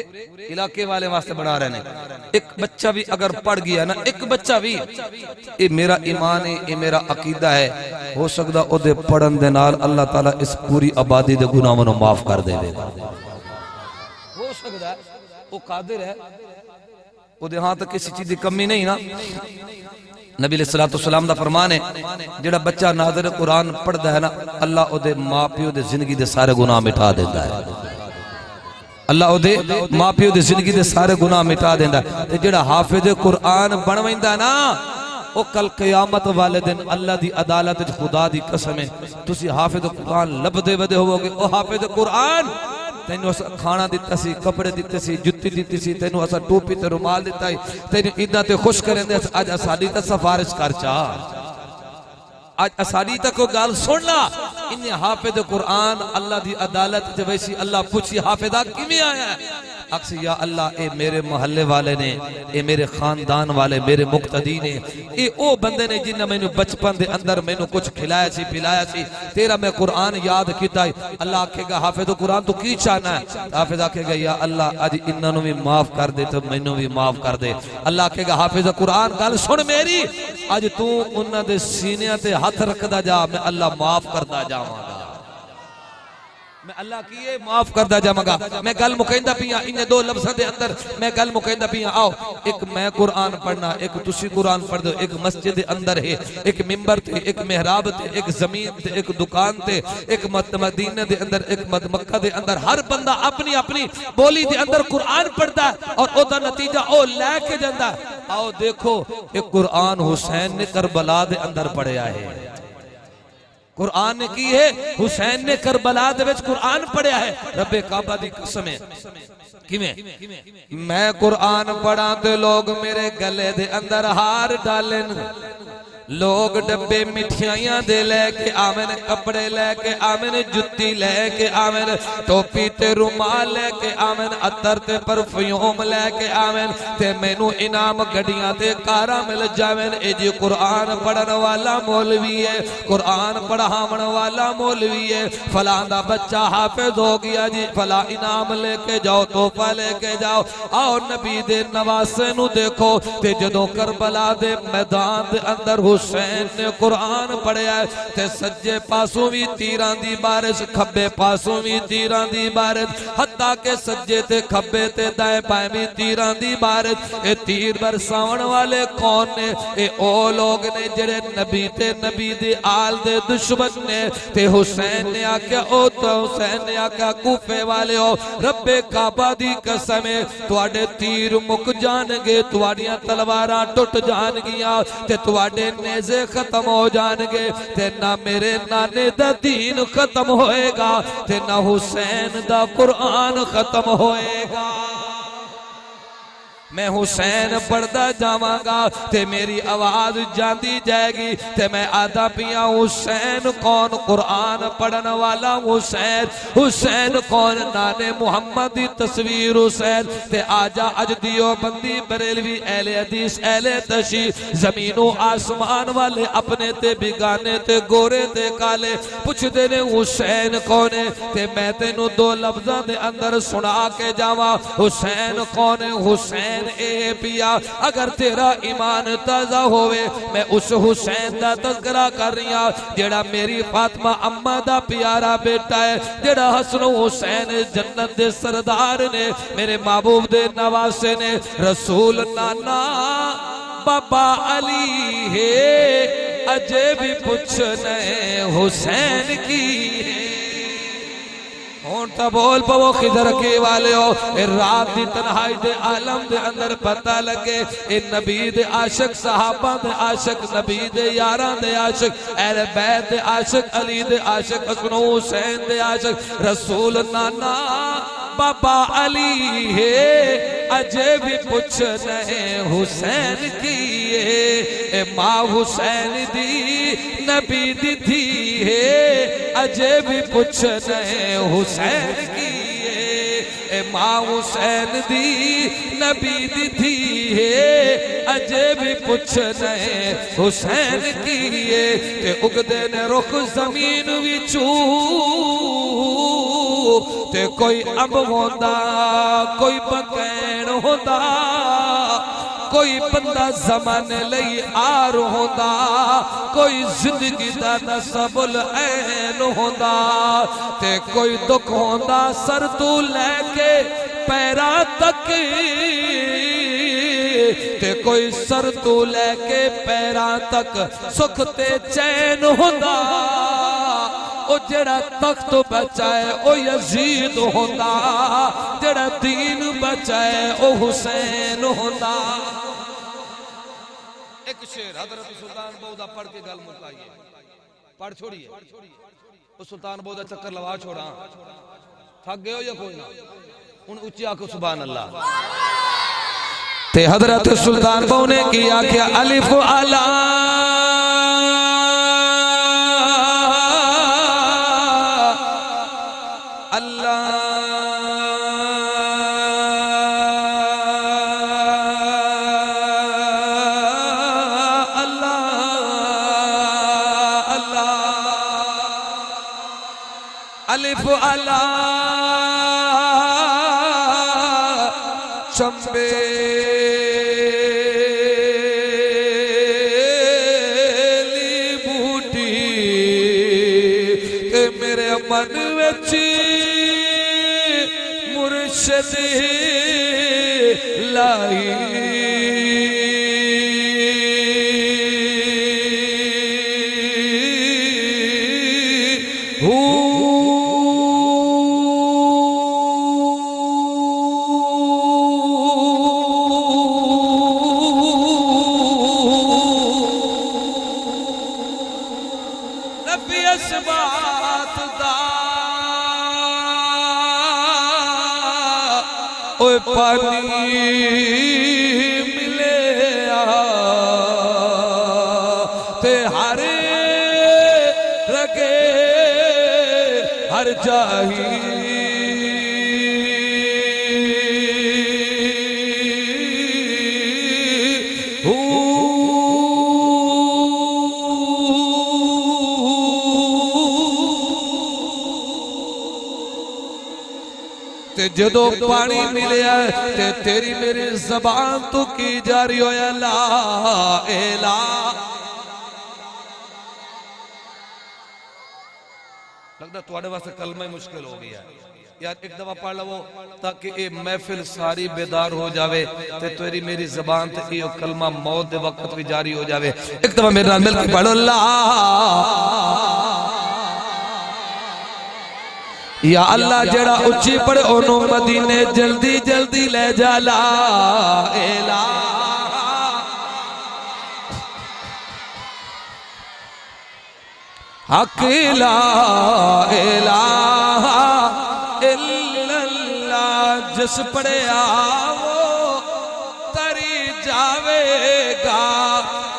इलाके वाले वास्ते बना रहे हैं एक बच्चा भी अगर पढ़ गया ना एक बच्चा भी ये मेरा ईमान है ये मेरा अकीदा है हो सकता ओदे पढ़न दे नाल अल्लाह ताला इस पूरी आबादी दे गुनाहां नूं माफ कर देगा हो सकता है वो कादिर है ओदे हाथ तक किसी चीज की कमी नहीं ना नबी अलैहिस्सलातु वस्सलाम दा फरमान है जेड़ा बच्चा नाज़िर कुरान पढ़दा है ना अल्लाह ओदे मां प्यो दे जिंदगी दे सारे गुनाह मिटा देता है अल्लाह ओदे मां प्यो दी जिंदगी दे सारे गुनाह मिटा देंदा ते जेड़ा हाफिज कुरान बनवेंदा ना ओ कल क़यामत वाले दिन अल्लाह दी अदालत विच खुदा दी कसम है तुसी हाफिज कुरान लभदे वदे होवोगे ओ हाफिज कुरान तेनू असा खाना दिता सी कपड़े दिते सी जुत्ती दिती सी तेनू असा टोपी ते रुमाल दिता है तेनू इदा ते खुश करेंदे अज साडी ता सिफारिश कर चा आज असाडी तक को गाल सुनना इन्हें हाफिज कुरान अल्लाह दी अदालत च वैसी अल्लाह पूछी हाफिजा किवें आया अक्सी या अल्लाह ए मेरे मोहल्ले वाले ने ए मेरे खानदान वाले मेरे मुक्तदी ने ए ओ बंदे ने जिन्हें मैनू बचपन दे अंदर मैनू कुछ खिलाया सी पिलाया सी तेरा मैं कुरान याद किया अल्लाह आखेगा हाफिज कुरान तू की चाहना है हाफिज आखेगा या अल्लाह अज इन्हों भी माफ कर दे तो मैनू भी माफ कर दे अल्लाह आखेगा हाफिज कुरान गल सुन मेरी अज तू उन्हां दे सीनियां ते हाथ रखदा जा मैं अल्लाह माफ करदा जावांगा मैं अल्लाह की ये माफ करदा जावांगा मैं गल मुकैंदा पिया इन दो लफ्ज़ां दे अंदर मैं गल मुकैंदा पिया आओ एक मैं कुरान पढ़ना एक तुसी कुरान पढ़ दो एक मस्जिद दे अंदर है एक मिंबर ते एक मेहराब ते एक जमीन ते एक दुकान ते एक मदीने दे अंदर एक मक्का दे अंदर हर बंदा अपनी अपनी बोली दे अंदर कुरान पढ़दा और ओदा नतीजा ओ लेके जांदा आओ देखो एक कुरान हुसैन ने करबला दे अंदर पढ़या है कुरान ने की है हुसैन ने करबला दे विच कुरान पढ़या है रब्बे काबा दी कसम है किवें मैं कुरान पढ़ा ते लोग मेरे गले दे अंदर हार डालन लोग डब्बे मिठाइयां दे लेके आवन, कपड़े लेके आवन, जुत्ती लेके आवन, टोपी ते रुमाल लेके आवन, अत्तर ते परफ्यूम लेके आवन, ते मैनू इनाम गड्डियां ते कारां मिल जावन। ए जी कुरान पढ़न वाला मौलवी है, कुरान पढ़ावन वाला मौलवी है। फलां दा बच्चा हाफिज हो गया जी, फला इनाम लेके जाओ, तोहफा लेके जाओ। आओ नबी दे नवासे नू देखो ते जदों करबला दे मैदान दे अंदर हुसैन ने कुरान पढ़िया ते सज्जे पासों भी तीरां दी बारिश, खब्बे पासों भी तीरां दी बारिश, हत्ता के सज्जे ते खब्बे ते दाएं बाएं भी तीरां दी बारिश। ए तीर बरसावन वाले कौन ने? ए ओ लोग ने जेड़े नबी ते नबी दे आल दे दुश्मन ने। ते हुसैन ने आख्या, ओ तो हुसैन ने आख्या कूफे वाले हो, रब्बे काबा दी कसम है तुहाडे तीर मुक जाणगे, तुहाडियां तलवारां टुट जाणगियां ते तुहाडे नेज़े खत्म हो जाएंगे, ते ना मेरे नाने दा दीन खत्म होएगा ते ना हुसैन दा कुरान खत्म होएगा। मैं हुसैन पढ़दा जावांगा ते मेरी आवाज जाती जाएगी ते मैं आदा पिया हुसैन कौन? कुरान पढ़न वाला हुसैन। हुसैन कौन? नाने मुहम्मद दी तस्वीर हुसैन। ते आजा अज दियो बंदी बरेलवी अहले हदीस अहले तशी जमीनों आसमान वाले अपने ते बिगाने ते गोरे ते काले पुछदे ने हुसैन कौन है? ते मैं तेनू दो लफ्जां दे अंदर सुना के जावा। हुसैन कौन है? हुसैन ए पिया अगर तेरा ईमान ताजा होवे, मैं उस हुसैन दा तज़किरा कर रही हां जेड़ा मेरी फातिमा अम्मा दा प्यारा बेटा है, जेड़ा हसन हुसैन जन्नत दे सरदार ने, मेरे महबूब दे नवासे ने। रसूल नाना बाबा अली है, अजे भी पूछने हुसैन की तो बोल पवो किधर के वाले हो। रात दी तन्हाई दे आलम दे अंदर पता लगे ए नबी दे आशिक, सहाबा दे आशिक, नबी दे यारां दे आशिक, अहले बैत दे आशिक, अली दे आशिक, हसन हुसैन दे आशिक। रसूल नाना बाबा अली है, अजे भी पूछने हुसैन की है। माँ हुसैन दी नबी दी थी है, अजे भी पूछने हुसैन की है। माँ हुसैन दी नबी दी थी है, अजे भी पूछने हुसैन की है। ते उगदे ने रुख जमीन विचू ते कोई अंब होंदा, कोई बकैन होंदा, कोई बंदा जमाने लई आर होंदा, कोई जिंदगी दा नसबुल ऐन होंदा, ते कोई दुख होंदा सर तू लैके पैरा तक, ते कोई सर तू लैके पैरा तक सुख ते चैन होंदा। ओ जेड़ा तख्त बचाए ओ यजीद होंदा, जेड़ा दीन बचाए ओ हुसैन होंदा। एक शेर हजरत सुल्तान बहू पढ़ के गल मुकाइए, पढ़ छोड़िए। उस सुल्तान बहू चक्कर लवा छोड़ा, थक गए हो या कोई ना? उन उच्ची आखो सुभान अल्लाह। ते हजरत सुल्तान बहू ने किया क्या? अलिफ अला अलिफ अला चंबे बूटी के मेरे मन विच मुर्शद लाई। पानी ते जदों पानी मिलिया ते तेरी मेरी ज़बान तो की जारी होया ला इलाहा। लगता थोड़े वास्ते कलमा ही मुश्किल हो गया यार, एक दफा पढ़ लो ताकि ये महफिल सारी बेदार हो जावे ते तेरी मेरी ज़बान ते ये कलमा मौत दे वक्त भी जारी हो जावे। एक दफा मेरे नाल मिलके पढ़ो ला या अल्लाह। जड़ा उच्ची पढ़े ओनू मदीने जल्दी जल्दी ले जा ला इलाहा। हक ला इलाहा इल्लल्लाह। जिस पढ़े वो तरी जावेगा,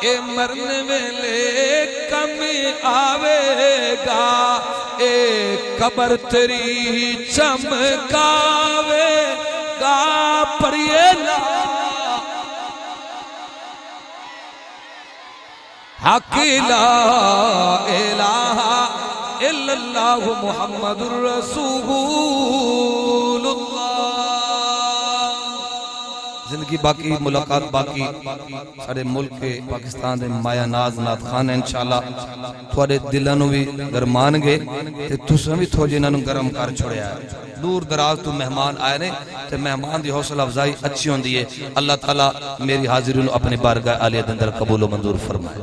ए मरने वेले कमी आवेगा, ए कबर तेरी चमकावेगा। पढ़िए ला हक ला इलाहा इल्लल्लाह मुहम्मदुर रसूलुल्लाह। जिंदगी बाकी, मुलाकात बाकी। सारे मुल्क के पाकिस्तान के माया नाज नाथ खान इंशाअल्लाह थोड़े दिलों भी गरमान गए ते तुसां भी थोड़े इन्हां गरम कर छोड़िया। दूर दराज तो मेहमान आए ने ते मेहमान की हौसला अफजाई अच्छी होंदी है। अल्लाह ताला मेरी हाजिरी अपने बारगाह आलिया दे अंदर कबूल मंजूर फरमाए।